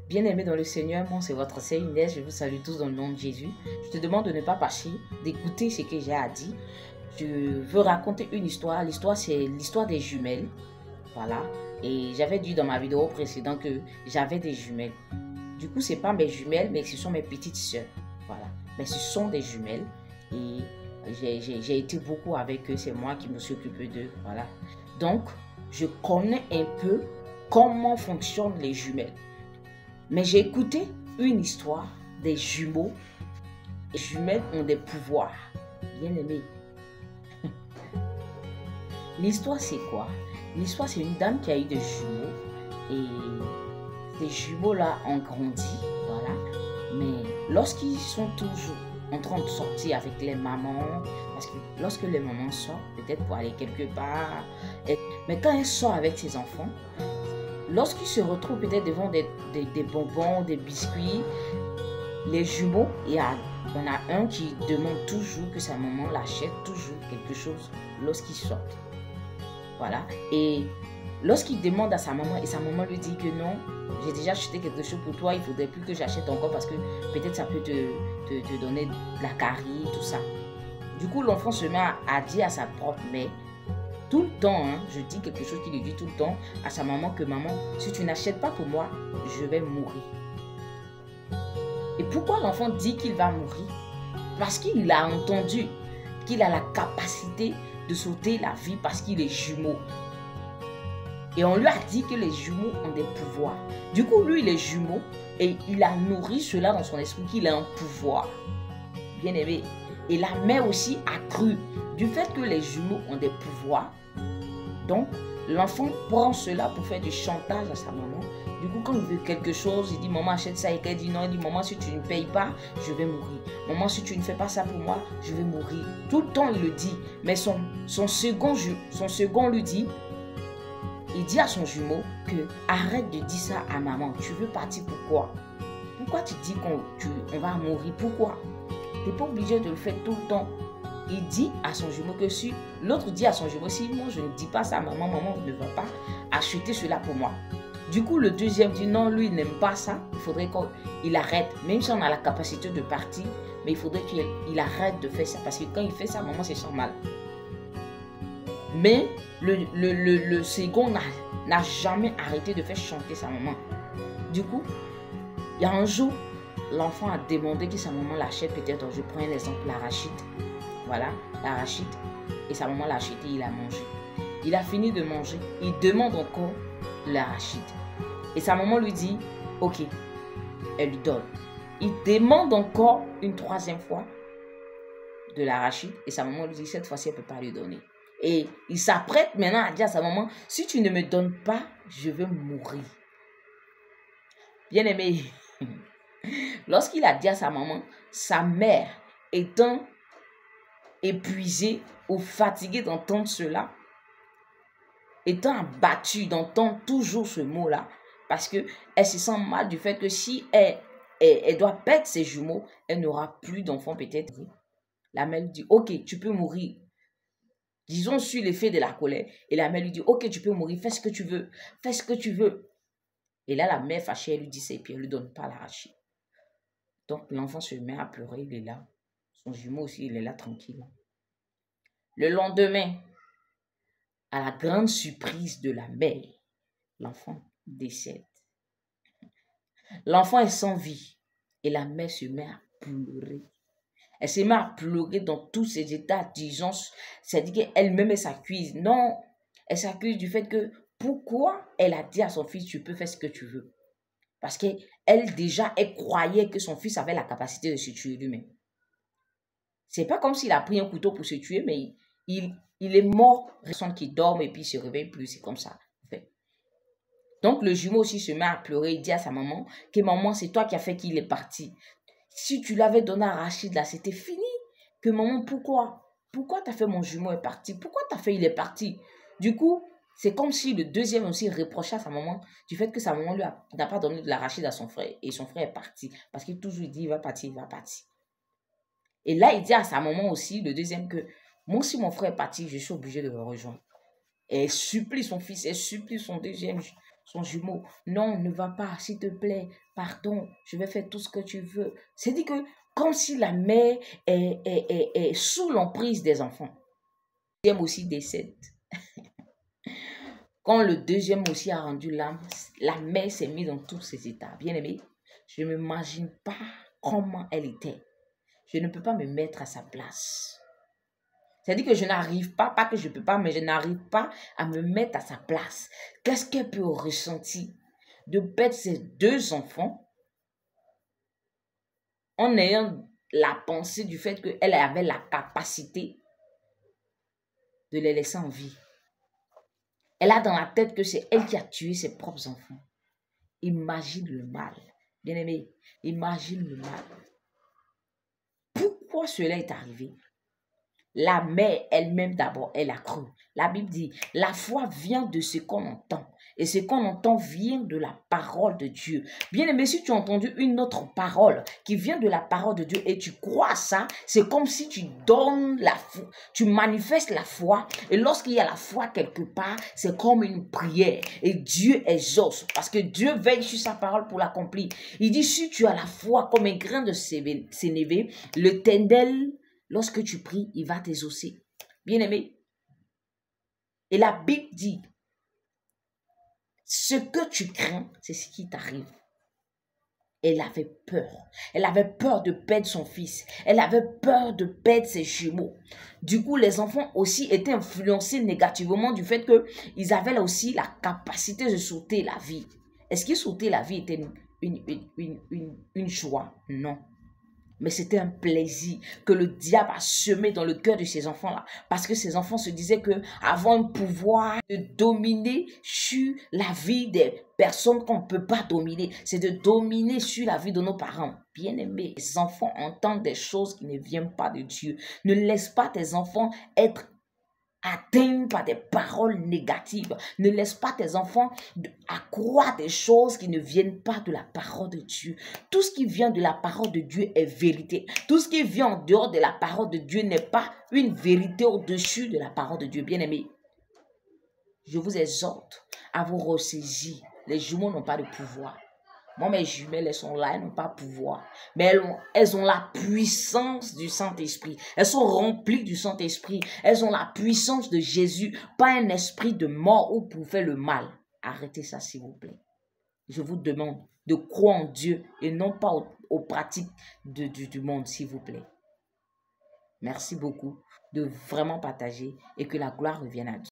Bien-aimés dans le Seigneur, moi c'est votre sœur Inès, je vous salue tous dans le nom de Jésus. Je te demande de ne pas passer, d'écouter ce que j'ai à dire. Je veux raconter une histoire. L'histoire, c'est l'histoire des jumelles. Voilà. Et j'avais dit dans ma vidéo précédente que j'avais des jumelles. Du coup, ce n'est pas mes jumelles, mais ce sont mes petites sœurs. Voilà. Mais ce sont des jumelles. Et j'ai été beaucoup avec eux. C'est moi qui me suis occupé d'eux. Voilà. Donc, je connais un peu comment fonctionnent les jumelles. Mais j'ai écouté une histoire des jumeaux. Les jumelles ont des pouvoirs. Bien aimé. L'histoire, c'est quoi? L'histoire, c'est une dame qui a eu des jumeaux. Et ces jumeaux-là ont grandi. Voilà. Mais lorsqu'ils sont toujours en train de sortir avec les mamans, parce que lorsque les mamans sortent, peut-être pour aller quelque part, mais quand elles sortent avec ses enfants, lorsqu'ils se retrouvent peut-être devant des bonbons, des biscuits, les jumeaux, il y en a un qui demande toujours que sa maman l'achète toujours quelque chose lorsqu'ils sortent. Voilà. Et lorsqu'il demande à sa maman et sa maman lui dit que non, j'ai déjà acheté quelque chose pour toi, il ne faudrait plus que j'achète encore parce que peut-être ça peut te donner de la carie, tout ça. Du coup, l'enfant se met à dire à sa propre mère, tout le temps, hein, je dis quelque chose qu'il lui dit tout le temps à sa maman que maman, si tu n'achètes pas pour moi, je vais mourir. Et pourquoi l'enfant dit qu'il va mourir? Parce qu'il a entendu qu'il a la capacité de sauter la vie parce qu'il est jumeau. Et on lui a dit que les jumeaux ont des pouvoirs. Du coup, lui, il est jumeau et il a nourri cela dans son esprit qu'il a un pouvoir. Bien aimé. Et la mère aussi a cru du fait que les jumeaux ont des pouvoirs. Donc, l'enfant prend cela pour faire du chantage à sa maman. Du coup, quand il veut quelque chose, il dit « Maman, achète ça » et qu'elle dit non, il dit « Maman, si tu ne payes pas, je vais mourir. Maman, si tu ne fais pas ça pour moi, je vais mourir. » Tout le temps, il le dit. Mais son second lui dit, il dit à son jumeau que arrête de dire ça à maman. Tu veux partir pourquoi? Pourquoi tu dis qu'on va mourir? Pourquoi? Tu n'es pas obligé de le faire tout le temps. Il dit à son jumeau que si l'autre dit à son jumeau, si moi je ne dis pas ça à maman, maman ne va pas acheter cela pour moi. Du coup, le deuxième dit non, lui il n'aime pas ça. Il faudrait qu'il arrête. Même si on a la capacité de partir, mais il faudrait qu'il arrête de faire ça. Parce que quand il fait ça, maman se sent mal. Mais le second n'a jamais arrêté de faire chanter sa maman. Du coup, il y a un jour, l'enfant a demandé que sa maman l'achète. Peut-être, je prends un exemple, l'arachide. Voilà, l'arachide. Et sa maman l'a acheté, il a mangé. Il a fini de manger. Il demande encore l'arachide. Et sa maman lui dit, ok, elle lui donne. Il demande encore une troisième fois de l'arachide. Et sa maman lui dit, cette fois-ci, elle ne peut pas lui donner. Et il s'apprête maintenant à dire à sa maman, si tu ne me donnes pas, je vais mourir. Bien aimé, lorsqu'il a dit à sa maman, sa mère étant épuisée ou fatiguée d'entendre cela, étant abattue d'entendre toujours ce mot-là, parce qu'elle se sent mal du fait que si elle doit perdre ses jumeaux, elle n'aura plus d'enfants peut-être. La mère lui dit, ok, tu peux mourir. Disons sur l'effet de la colère. Et la mère lui dit, ok, tu peux mourir, fais ce que tu veux. Fais ce que tu veux. Et là, la mère fâchée, elle lui dit ça et puis elle ne lui donne pas l'arachide. Donc, l'enfant se met à pleurer, il est là. Son jumeau aussi, il est là tranquille. Le lendemain, à la grande surprise de la mère, l'enfant décède. L'enfant est sans vie et la mère se met à pleurer. Elle se met à pleurer dans tous ses états d'urgence. C'est-à-dire qu'elle-même, elle s'accuse. Non, elle s'accuse du fait que pourquoi elle a dit à son fils, tu peux faire ce que tu veux. Parce qu'elle, déjà, elle croyait que son fils avait la capacité de se tuer lui-même. C'est pas comme s'il a pris un couteau pour se tuer, mais il est mort. Personne qui dort et puis il se réveille plus, c'est comme ça. En fait. Donc, le jumeau aussi se met à pleurer. Il dit à sa maman que maman, c'est toi qui as fait qu'il est parti. Si tu l'avais donné à Rachid, là, c'était fini. Que maman, pourquoi? Pourquoi tu as fait mon jumeau est parti? Pourquoi tu as fait il est parti? Du coup, c'est comme si le deuxième aussi reprochait à sa maman du fait que sa maman n'a pas donné de l'arachide à son frère. Et son frère est parti. Parce qu'il toujours dit, il va partir, il va partir. Et là, il dit à sa maman aussi, le deuxième, que moi, si mon frère est parti, je suis obligé de le rejoindre. Et elle supplie son fils, elle supplie son deuxième son jumeau. Non, ne va pas, s'il te plaît, pardon, je vais faire tout ce que tu veux. C'est dit que comme si la mère est sous l'emprise des enfants. Le deuxième aussi décède. Quand le deuxième aussi a rendu l'âme, la mère s'est mise dans tous ses états. Bien aimé, je ne m'imagine pas comment elle était. Je ne peux pas me mettre à sa place. C'est-à-dire que je n'arrive pas que je ne peux pas, mais je n'arrive pas à me mettre à sa place. Qu'est-ce qu'elle peut ressentir de perdre ses deux enfants en ayant la pensée du fait qu'elle avait la capacité de les laisser en vie. Elle a dans la tête que c'est elle qui a tué ses propres enfants. Imagine le mal. Bien-aimé, imagine le mal. Pourquoi cela est arrivé? La mère elle-même d'abord, elle a cru. La Bible dit, la foi vient de ce qu'on entend. Et ce qu'on entend vient de la parole de Dieu. Bien aimé, si tu as entendu une autre parole qui vient de la parole de Dieu et tu crois ça, c'est comme si tu donnes la foi, tu manifestes la foi. Et lorsqu'il y a la foi quelque part, c'est comme une prière. Et Dieu exauce parce que Dieu veille sur sa parole pour l'accomplir. Il dit, si tu as la foi comme un grain de sénévé, l'Éternel, lorsque tu pries, il va t'exaucer. Bien-aimé. Et la Bible dit, ce que tu crains, c'est ce qui t'arrive. Elle avait peur. Elle avait peur de perdre son fils. Elle avait peur de perdre ses jumeaux. Du coup, les enfants aussi étaient influencés négativement du fait qu'ils avaient là aussi la capacité de sauter la vie. Est-ce que sauter la vie était une joie? Non. Mais c'était un plaisir que le diable a semé dans le cœur de ces enfants-là. Parce que ces enfants se disaient qu'avant un pouvoir de dominer sur la vie des personnes qu'on ne peut pas dominer, c'est de dominer sur la vie de nos parents. Bien-aimés, les enfants entendent des choses qui ne viennent pas de Dieu. Ne laisse pas tes enfants être atteints par des paroles négatives. Ne laisse pas tes enfants accroître des choses qui ne viennent pas de la parole de Dieu. Tout ce qui vient de la parole de Dieu est vérité. Tout ce qui vient en dehors de la parole de Dieu n'est pas une vérité au-dessus de la parole de Dieu. Bien-aimés, je vous exhorte à vous ressaisir. Les jumeaux n'ont pas de pouvoir. Moi, mes jumelles, elles sont là, elles n'ont pas pouvoir. Mais elles ont la puissance du Saint-Esprit. Elles sont remplies du Saint-Esprit. Elles ont la puissance de Jésus. Pas un esprit de mort ou pour faire le mal. Arrêtez ça, s'il vous plaît. Je vous demande de croire en Dieu et non pas aux pratiques du monde, s'il vous plaît. Merci beaucoup de vraiment partager et que la gloire revienne à Dieu.